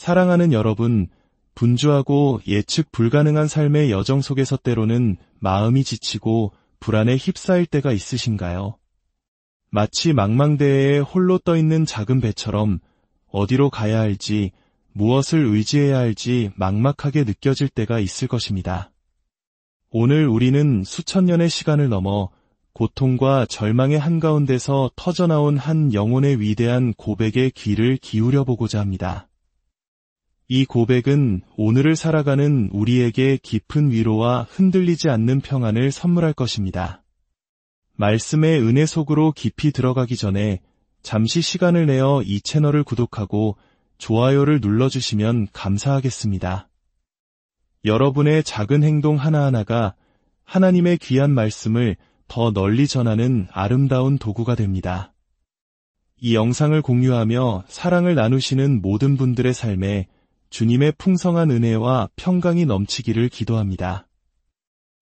사랑하는 여러분, 분주하고 예측 불가능한 삶의 여정 속에서 때로는 마음이 지치고 불안에 휩싸일 때가 있으신가요? 마치 망망대해에 홀로 떠있는 작은 배처럼 어디로 가야 할지, 무엇을 의지해야 할지 막막하게 느껴질 때가 있을 것입니다. 오늘 우리는 수천 년의 시간을 넘어 고통과 절망의 한가운데서 터져나온 한 영혼의 위대한 고백에 귀를 기울여 보고자 합니다. 이 고백은 오늘을 살아가는 우리에게 깊은 위로와 흔들리지 않는 평안을 선물할 것입니다. 말씀의 은혜 속으로 깊이 들어가기 전에 잠시 시간을 내어 이 채널을 구독하고 좋아요를 눌러주시면 감사하겠습니다. 여러분의 작은 행동 하나하나가 하나님의 귀한 말씀을 더 널리 전하는 아름다운 도구가 됩니다. 이 영상을 공유하며 사랑을 나누시는 모든 분들의 삶에 주님의 풍성한 은혜와 평강이 넘치기를 기도합니다.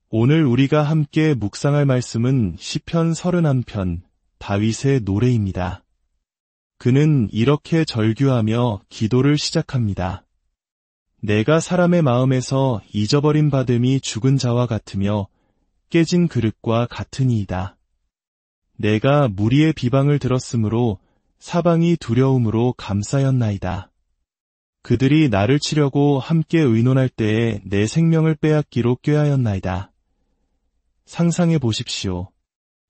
오늘 우리가 함께 묵상할 말씀은 시편 31편, 다윗의 노래입니다. 그는 이렇게 절규하며 기도를 시작합니다. 내가 사람의 마음에서 잊어버린 받음이 죽은 자와 같으며 깨진 그릇과 같으니이다. 내가 무리의 비방을 들었으므로 사방이 두려움으로 감싸였나이다. 그들이 나를 치려고 함께 의논할 때에 내 생명을 빼앗기로 꾀하였나이다. 상상해 보십시오.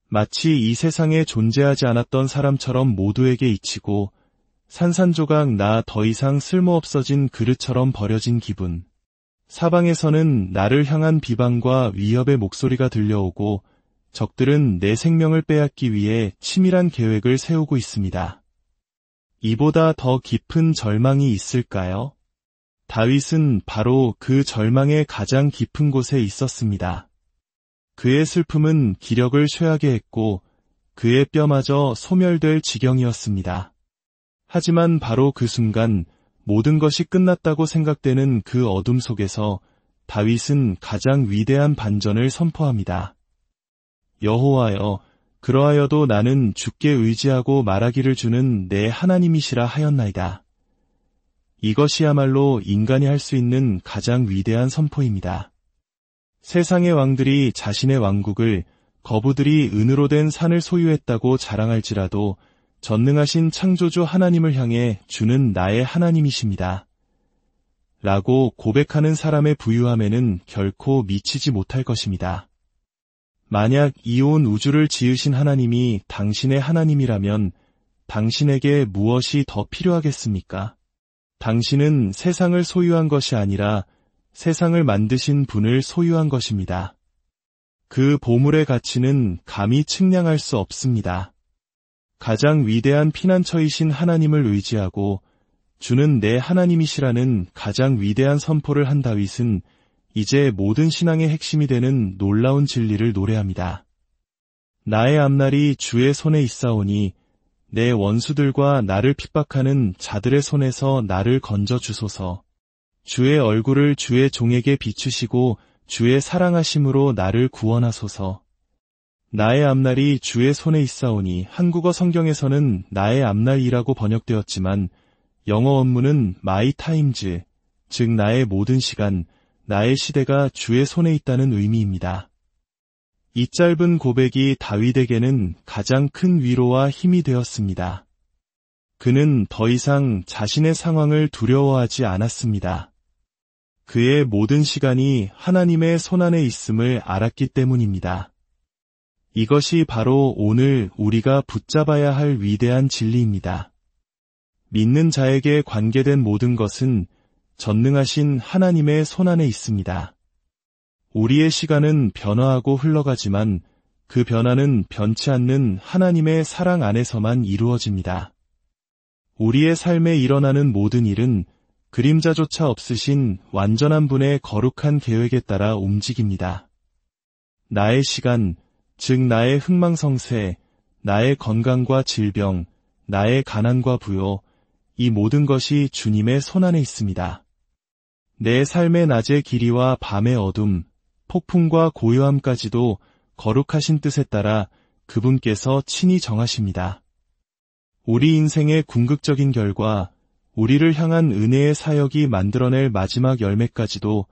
마치 이 세상에 존재하지 않았던 사람처럼 모두에게 잊히고 산산조각 나 더 이상 쓸모없어진 그릇처럼 버려진 기분. 사방에서는 나를 향한 비방과 위협의 목소리가 들려오고 적들은 내 생명을 빼앗기 위해 치밀한 계획을 세우고 있습니다. 이보다 더 깊은 절망이 있을까요? 다윗은 바로 그 절망의 가장 깊은 곳에 있었습니다. 그의 슬픔은 기력을 쇠하게 했고 그의 뼈마저 소멸될 지경이었습니다. 하지만 바로 그 순간 모든 것이 끝났다고 생각되는 그 어둠 속에서 다윗은 가장 위대한 반전을 선포합니다. 여호와여, 그러하여도 나는 주께 의지하고 말하기를 주는 내 하나님이시라 하였나이다. 이것이야말로 인간이 할 수 있는 가장 위대한 선포입니다. 세상의 왕들이 자신의 왕국을 거부들이 은으로 된 산을 소유했다고 자랑할지라도 전능하신 창조주 하나님을 향해 주는 나의 하나님이십니다. 라고 고백하는 사람의 부유함에는 결코 미치지 못할 것입니다. 만약 이 온 우주를 지으신 하나님이 당신의 하나님이라면 당신에게 무엇이 더 필요하겠습니까? 당신은 세상을 소유한 것이 아니라 세상을 만드신 분을 소유한 것입니다. 그 보물의 가치는 감히 측량할 수 없습니다. 가장 위대한 피난처이신 하나님을 의지하고 주는 내 하나님이시라는 가장 위대한 선포를 한 다윗은 이제 모든 신앙의 핵심이 되는 놀라운 진리를 노래합니다. 나의 앞날이 주의 손에 있사오니 내 원수들과 나를 핍박하는 자들의 손에서 나를 건져 주소서. 주의 얼굴을 주의 종에게 비추시고 주의 사랑하심으로 나를 구원하소서. 나의 앞날이 주의 손에 있사오니 한국어 성경에서는 나의 앞날이라고 번역되었지만 영어 원문은 my times, 즉 나의 모든 시간, 나의 시대가 주의 손에 있다는 의미입니다. 이 짧은 고백이 다윗에게는 가장 큰 위로와 힘이 되었습니다. 그는 더 이상 자신의 상황을 두려워하지 않았습니다. 그의 모든 시간이 하나님의 손안에 있음을 알았기 때문입니다. 이것이 바로 오늘 우리가 붙잡아야 할 위대한 진리입니다. 믿는 자에게 관계된 모든 것은 전능하신 하나님의 손안에 있습니다. 우리의 시간은 변화하고 흘러가지만 그 변화는 변치 않는 하나님의 사랑 안에서만 이루어집니다. 우리의 삶에 일어나는 모든 일은 그림자조차 없으신 완전한 분의 거룩한 계획에 따라 움직입니다. 나의 시간, 즉 나의 흥망성쇠, 나의 건강과 질병, 나의 가난과 부요, 이 모든 것이 주님의 손안에 있습니다. 내 삶의 낮의 길이와 밤의 어둠, 폭풍과 고요함까지도 거룩하신 뜻에 따라 그분께서 친히 정하십니다. 우리 인생의 궁극적인 결과, 우리를 향한 은혜의 사역이 만들어낼 마지막 열매까지도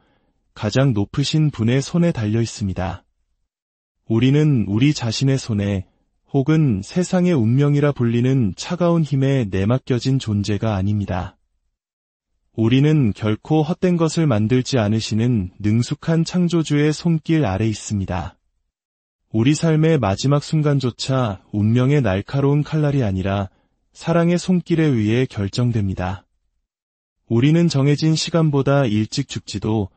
가장 높으신 분의 손에 달려 있습니다. 우리는 우리 자신의 손에 혹은 세상의 운명이라 불리는 차가운 힘에 내맡겨진 존재가 아닙니다. 우리는 결코 헛된 것을 만들지 않으시는 능숙한 창조주의 손길 아래 있습니다. 우리 삶의 마지막 순간조차 운명의 날카로운 칼날이 아니라 사랑의 손길에 의해 결정됩니다. 우리는 정해진 시간보다 일찍 죽지도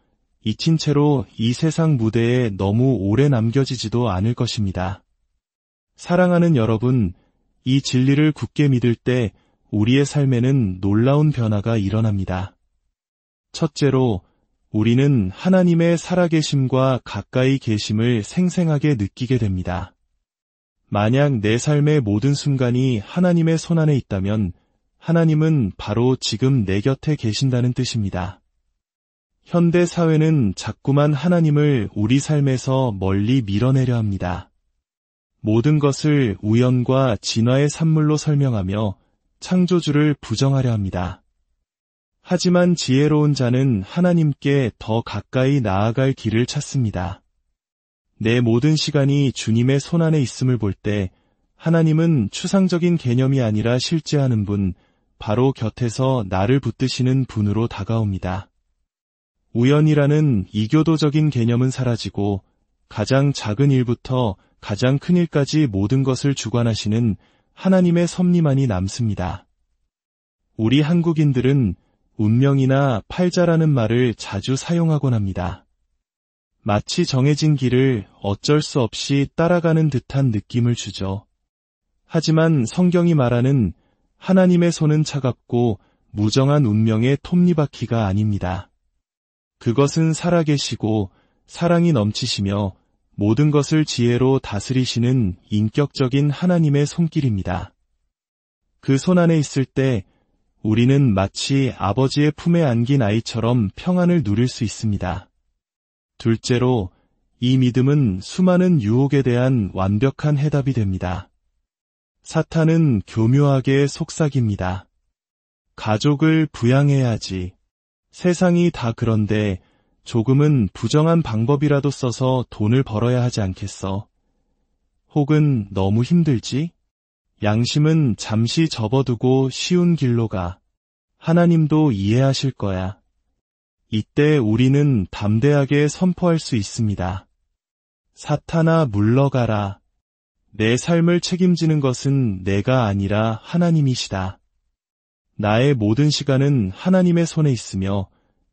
잊힌 채로 이 세상 무대에 너무 오래 남겨지지도 않을 것입니다. 사랑하는 여러분, 이 진리를 굳게 믿을 때 우리의 삶에는 놀라운 변화가 일어납니다. 첫째로, 우리는 하나님의 살아계심과 가까이 계심을 생생하게 느끼게 됩니다. 만약 내 삶의 모든 순간이 하나님의 손안에 있다면 하나님은 바로 지금 내 곁에 계신다는 뜻입니다. 현대 사회는 자꾸만 하나님을 우리 삶에서 멀리 밀어내려 합니다. 모든 것을 우연과 진화의 산물로 설명하며 창조주를 부정하려 합니다. 하지만 지혜로운 자는 하나님께 더 가까이 나아갈 길을 찾습니다. 내 모든 시간이 주님의 손안에 있음을 볼 때 하나님은 추상적인 개념이 아니라 실제하는 분, 바로 곁에서 나를 붙드시는 분으로 다가옵니다. 우연이라는 이교도적인 개념은 사라지고 가장 작은 일부터 가장 큰 일까지 모든 것을 주관하시는 하나님의 섭리만이 남습니다. 우리 한국인들은 운명이나 팔자라는 말을 자주 사용하곤 합니다. 마치 정해진 길을 어쩔 수 없이 따라가는 듯한 느낌을 주죠. 하지만 성경이 말하는 하나님의 손은 차갑고 무정한 운명의 톱니바퀴가 아닙니다. 그것은 살아계시고 사랑이 넘치시며 모든 것을 지혜로 다스리시는 인격적인 하나님의 손길입니다. 그 손 안에 있을 때 우리는 마치 아버지의 품에 안긴 아이처럼 평안을 누릴 수 있습니다. 둘째로, 이 믿음은 수많은 유혹에 대한 완벽한 해답이 됩니다. 사탄은 교묘하게 속삭입니다. 가족을 부양해야지. 세상이 다 그런데 조금은 부정한 방법이라도 써서 돈을 벌어야 하지 않겠어? 혹은 너무 힘들지? 양심은 잠시 접어두고 쉬운 길로 가. 하나님도 이해하실 거야. 이때 우리는 담대하게 선포할 수 있습니다. 사탄아, 물러가라. 내 삶을 책임지는 것은 내가 아니라 하나님이시다. 나의 모든 시간은 하나님의 손에 있으며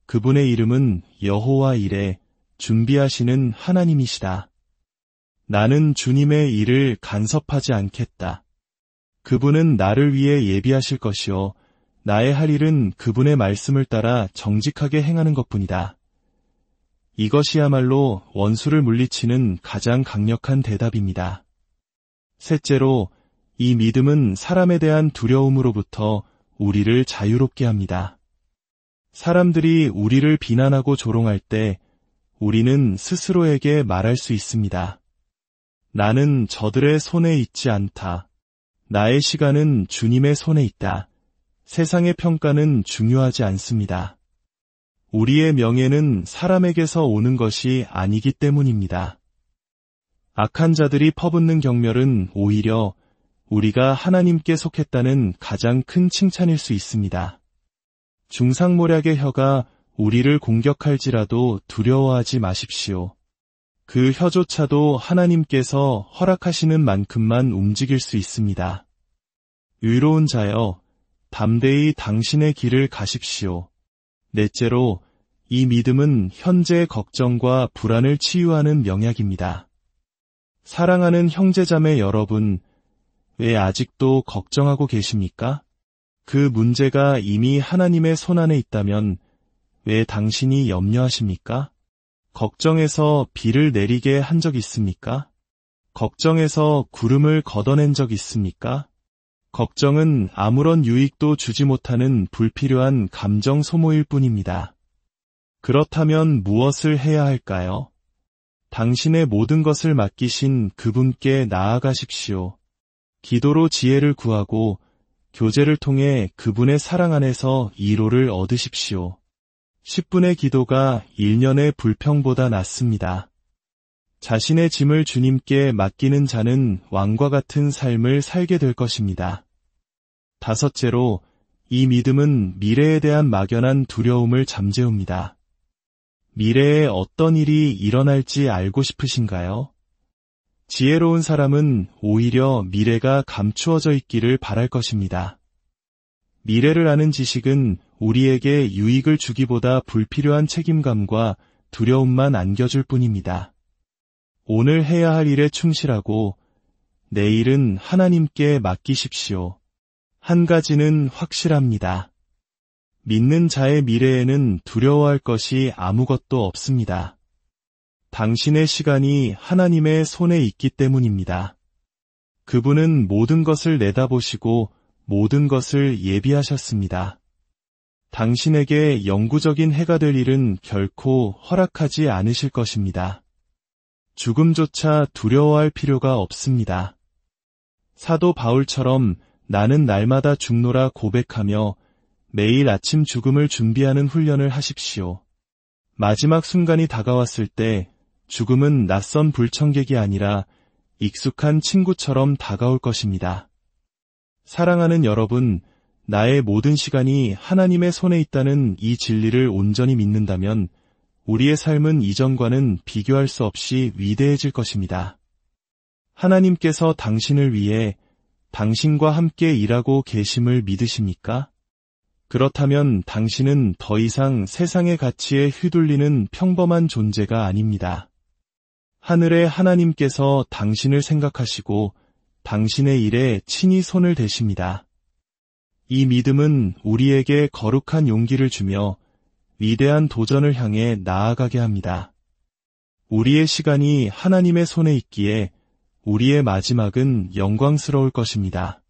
그분의 이름은 여호와 이레, 준비하시는 하나님이시다. 나는 주님의 일을 간섭하지 않겠다. 그분은 나를 위해 예비하실 것이요 나의 할 일은 그분의 말씀을 따라 정직하게 행하는 것뿐이다. 이것이야말로 원수를 물리치는 가장 강력한 대답입니다. 셋째로, 이 믿음은 사람에 대한 두려움으로부터 우리를 자유롭게 합니다. 사람들이 우리를 비난하고 조롱할 때 우리는 스스로에게 말할 수 있습니다. 나는 저들의 손에 있지 않다. 나의 시간은 주님의 손에 있다. 세상의 평가는 중요하지 않습니다. 우리의 명예는 사람에게서 오는 것이 아니기 때문입니다. 악한 자들이 퍼붓는 경멸은 오히려 우리가 하나님께 속했다는 가장 큰 칭찬일 수 있습니다. 중상모략의 혀가 우리를 공격할지라도 두려워하지 마십시오. 그 혀조차도 하나님께서 허락하시는 만큼만 움직일 수 있습니다. 의로운 자여, 담대히 당신의 길을 가십시오. 넷째로, 이 믿음은 현재의 걱정과 불안을 치유하는 명약입니다. 사랑하는 형제자매 여러분, 왜 아직도 걱정하고 계십니까? 그 문제가 이미 하나님의 손안에 있다면 왜 당신이 염려하십니까? 걱정해서 비를 내리게 한 적 있습니까? 걱정해서 구름을 걷어낸 적 있습니까? 걱정은 아무런 유익도 주지 못하는 불필요한 감정 소모일 뿐입니다. 그렇다면 무엇을 해야 할까요? 당신의 모든 것을 맡기신 그분께 나아가십시오. 기도로 지혜를 구하고 교제를 통해 그분의 사랑 안에서 위로를 얻으십시오. 10분의 기도가 1년의 불평보다 낫습니다. 자신의 짐을 주님께 맡기는 자는 왕과 같은 삶을 살게 될 것입니다. 다섯째로, 이 믿음은 미래에 대한 막연한 두려움을 잠재웁니다. 미래에 어떤 일이 일어날지 알고 싶으신가요? 지혜로운 사람은 오히려 미래가 감추어져 있기를 바랄 것입니다. 미래를 아는 지식은 우리에게 유익을 주기보다 불필요한 책임감과 두려움만 안겨줄 뿐입니다. 오늘 해야 할 일에 충실하고 내일은 하나님께 맡기십시오. 한 가지는 확실합니다. 믿는 자의 미래에는 두려워할 것이 아무것도 없습니다. 당신의 시간이 하나님의 손에 있기 때문입니다. 그분은 모든 것을 내다보시고 모든 것을 예비하셨습니다. 당신에게 영구적인 해가 될 일은 결코 허락하지 않으실 것입니다. 죽음조차 두려워할 필요가 없습니다. 사도 바울처럼 나는 날마다 죽노라 고백하며 매일 아침 죽음을 준비하는 훈련을 하십시오. 마지막 순간이 다가왔을 때 죽음은 낯선 불청객이 아니라 익숙한 친구처럼 다가올 것입니다. 사랑하는 여러분, 나의 모든 시간이 하나님의 손에 있다는 이 진리를 온전히 믿는다면 우리의 삶은 이전과는 비교할 수 없이 위대해질 것입니다. 하나님께서 당신을 위해 당신과 함께 일하고 계심을 믿으십니까? 그렇다면 당신은 더 이상 세상의 가치에 휘둘리는 평범한 존재가 아닙니다. 하늘의 하나님께서 당신을 생각하시고 당신의 일에 친히 손을 대십니다. 이 믿음은 우리에게 거룩한 용기를 주며 위대한 도전을 향해 나아가게 합니다. 우리의 시간이 하나님의 손에 있기에 우리의 마지막은 영광스러울 것입니다.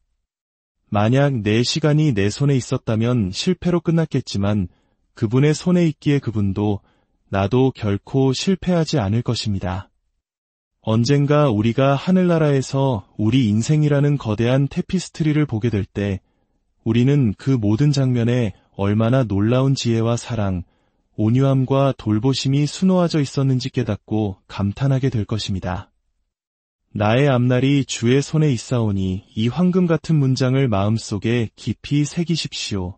만약 내 시간이 내 손에 있었다면 실패로 끝났겠지만 그분의 손에 있기에 그분도 나도 결코 실패하지 않을 것입니다. 언젠가 우리가 하늘나라에서 우리 인생이라는 거대한 테피스트리를 보게 될 때 우리는 그 모든 장면에 얼마나 놀라운 지혜와 사랑, 온유함과 돌보심이 수놓아져 있었는지 깨닫고 감탄하게 될 것입니다. 나의 앞날이 주의 손에 있사오니 이 황금 같은 문장을 마음속에 깊이 새기십시오.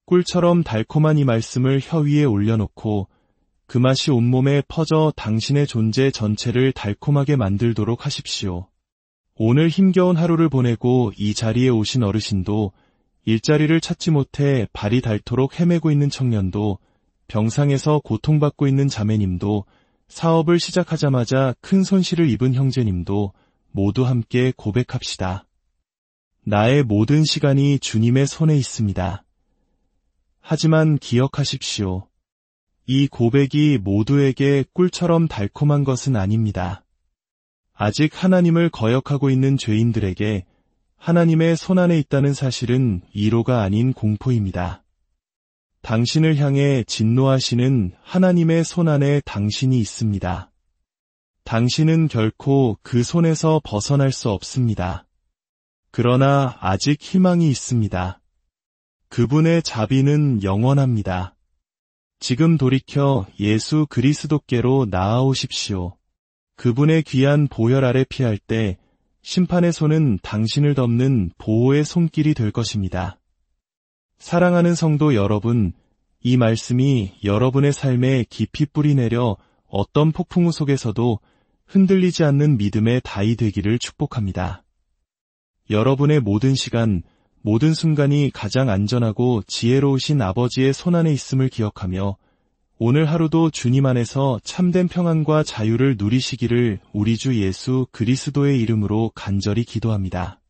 꿀처럼 달콤한 이 말씀을 혀 위에 올려놓고 그 맛이 온몸에 퍼져 당신의 존재 전체를 달콤하게 만들도록 하십시오. 오늘 힘겨운 하루를 보내고 이 자리에 오신 어르신도, 일자리를 찾지 못해 발이 닳도록 헤매고 있는 청년도, 병상에서 고통받고 있는 자매님도, 사업을 시작하자마자 큰 손실을 입은 형제님도 모두 함께 고백합시다. 나의 모든 시간이 주님의 손에 있습니다. 하지만 기억하십시오. 이 고백이 모두에게 꿀처럼 달콤한 것은 아닙니다. 아직 하나님을 거역하고 있는 죄인들에게 하나님의 손안에 있다는 사실은 위로가 아닌 공포입니다. 당신을 향해 진노하시는 하나님의 손안에 당신이 있습니다. 당신은 결코 그 손에서 벗어날 수 없습니다. 그러나 아직 희망이 있습니다. 그분의 자비는 영원합니다. 지금 돌이켜 예수 그리스도께로 나아오십시오. 그분의 귀한 보혈 아래 피할 때 심판의 손은 당신을 덮는 보호의 손길이 될 것입니다. 사랑하는 성도 여러분, 이 말씀이 여러분의 삶에 깊이 뿌리내려 어떤 폭풍우 속에서도 흔들리지 않는 믿음의 다이 되기를 축복합니다. 여러분의 모든 시간, 모든 순간이 가장 안전하고 지혜로우신 아버지의 손안에 있음을 기억하며 오늘 하루도 주님 안에서 참된 평안과 자유를 누리시기를 우리 주 예수 그리스도의 이름으로 간절히 기도합니다.